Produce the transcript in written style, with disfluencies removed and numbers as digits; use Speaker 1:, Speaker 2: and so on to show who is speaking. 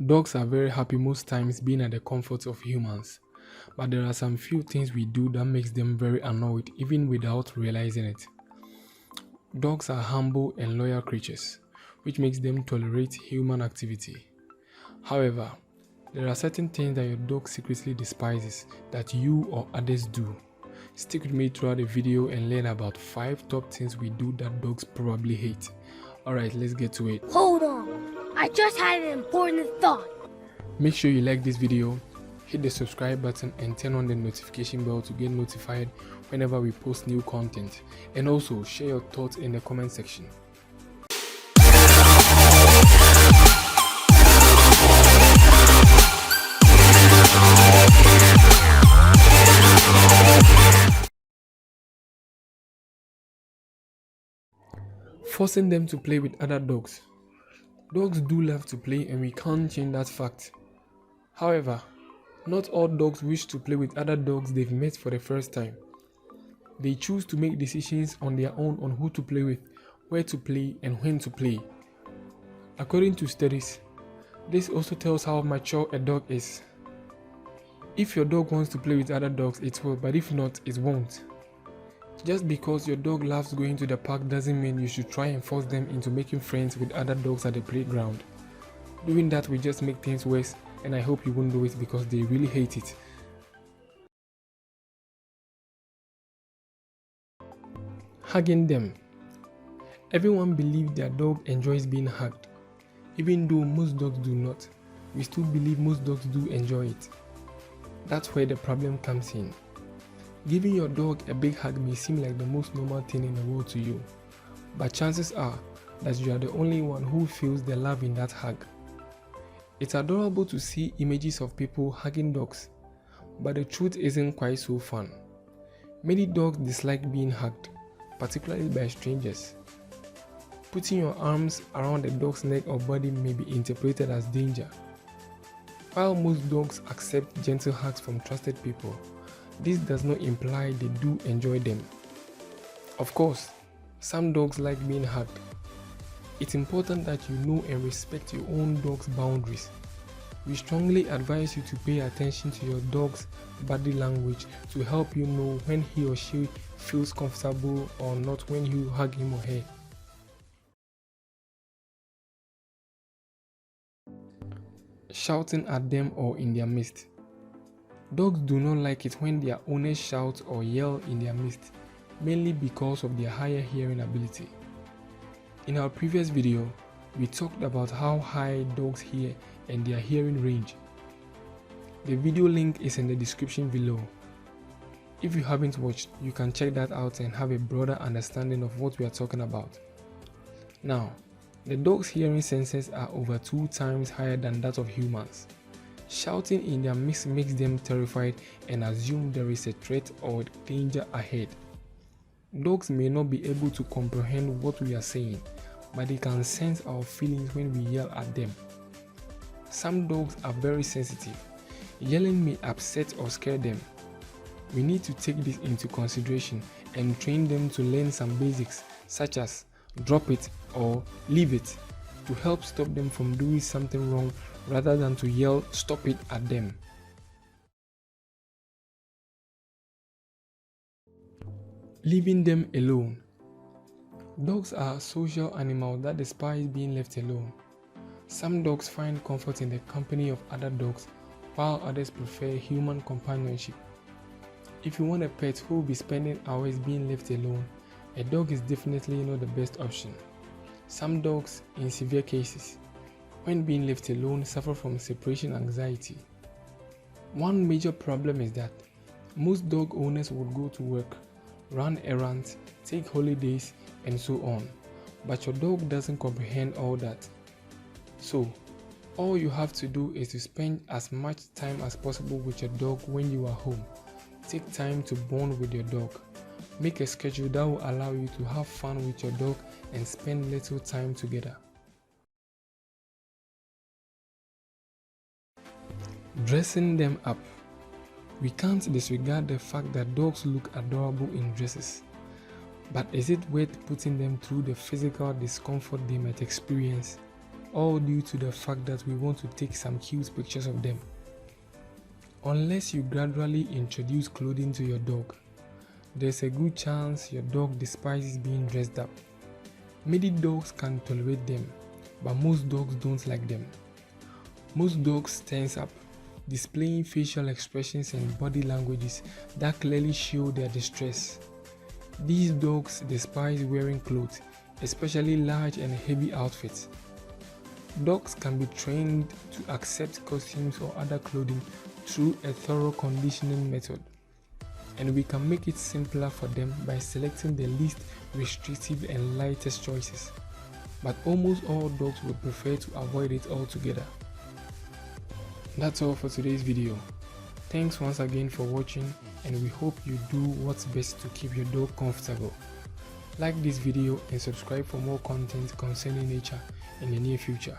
Speaker 1: Dogs are very happy most times being at the comfort of humans, but there are some few things we do that makes them very annoyed even without realizing it. Dogs are humble and loyal creatures, which makes them tolerate human activity. However, there are certain things that your dog secretly despises that you or others do. Stick with me throughout the video and learn about 5 top things we do that dogs probably hate. Alright, let's get to it.
Speaker 2: Hold on, I just had an important thought.
Speaker 1: Make sure you like this video, hit the subscribe button and turn on the notification bell to get notified whenever we post new content, and also share your thoughts in the comment section. Forcing them to play with other dogs. Dogs do love to play and we can't change that fact. However, not all dogs wish to play with other dogs they've met for the first time. They choose to make decisions on their own on who to play with, where to play, and when to play. According to studies, this also tells how mature a dog is. If your dog wants to play with other dogs, it will, but if not, it won't. Just because your dog loves going to the park doesn't mean you should try and force them into making friends with other dogs at the playground. Doing that will just make things worse, and I hope you won't do it because they really hate it. Hugging them. Everyone believes their dog enjoys being hugged. Even though most dogs do not, we still believe most dogs do enjoy it. That's where the problem comes in. Giving your dog a big hug may seem like the most normal thing in the world to you, but chances are that you are the only one who feels the love in that hug. It's adorable to see images of people hugging dogs, but the truth isn't quite so fun. Many dogs dislike being hugged, particularly by strangers. Putting your arms around a dog's neck or body may be interpreted as danger. While most dogs accept gentle hugs from trusted people, this does not imply they do enjoy them. Of course, some dogs like being hugged. It's important that you know and respect your own dog's boundaries. We strongly advise you to pay attention to your dog's body language to help you know when he or she feels comfortable or not when you hug him or her. Shouting at them or in their midst. Dogs do not like it when their owners shout or yell in their midst, mainly because of their higher hearing ability. In our previous video, we talked about how high dogs hear and their hearing range. The video link is in the description below. If you haven't watched, you can check that out and have a broader understanding of what we are talking about. Now, the dog's hearing senses are over 2 times higher than that of humans. Shouting in their midst makes them terrified and assume there is a threat or danger ahead. Dogs may not be able to comprehend what we are saying, but they can sense our feelings when we yell at them. Some dogs are very sensitive. Yelling may upset or scare them. We need to take this into consideration and train them to learn some basics such as drop it or leave it to help stop them from doing something wrong rather than to yell stop it at them. Leaving them alone. Dogs are social animals that despise being left alone. Some dogs find comfort in the company of other dogs, while others prefer human companionship. If you want a pet who will be spending hours being left alone, a dog is definitely not the best option. Some dogs, in severe cases, when being left alone, suffer from separation anxiety. One major problem is that most dog owners would go to work, run errands, take holidays, and so on, but your dog doesn't comprehend all that. So, all you have to do is to spend as much time as possible with your dog when you are home. Take time to bond with your dog. Make a schedule that will allow you to have fun with your dog and spend little time together. Dressing them up. We can't disregard the fact that dogs look adorable in dresses. But is it worth putting them through the physical discomfort they might experience? all due to the fact that we want to take some cute pictures of them. Unless you gradually introduce clothing to your dog, there's a good chance your dog despises being dressed up. Many dogs can tolerate them, but most dogs don't like them. Most dogs tense up, displaying facial expressions and body languages that clearly show their distress. These dogs despise wearing clothes, especially large and heavy outfits. Dogs can be trained to accept costumes or other clothing through a thorough conditioning method, and we can make it simpler for them by selecting the least restrictive and lightest choices. But almost all dogs would prefer to avoid it altogether. That's all for today's video. Thanks once again for watching, and we hope you do what's best to keep your dog comfortable. Like this video and subscribe for more content concerning nature in the near future.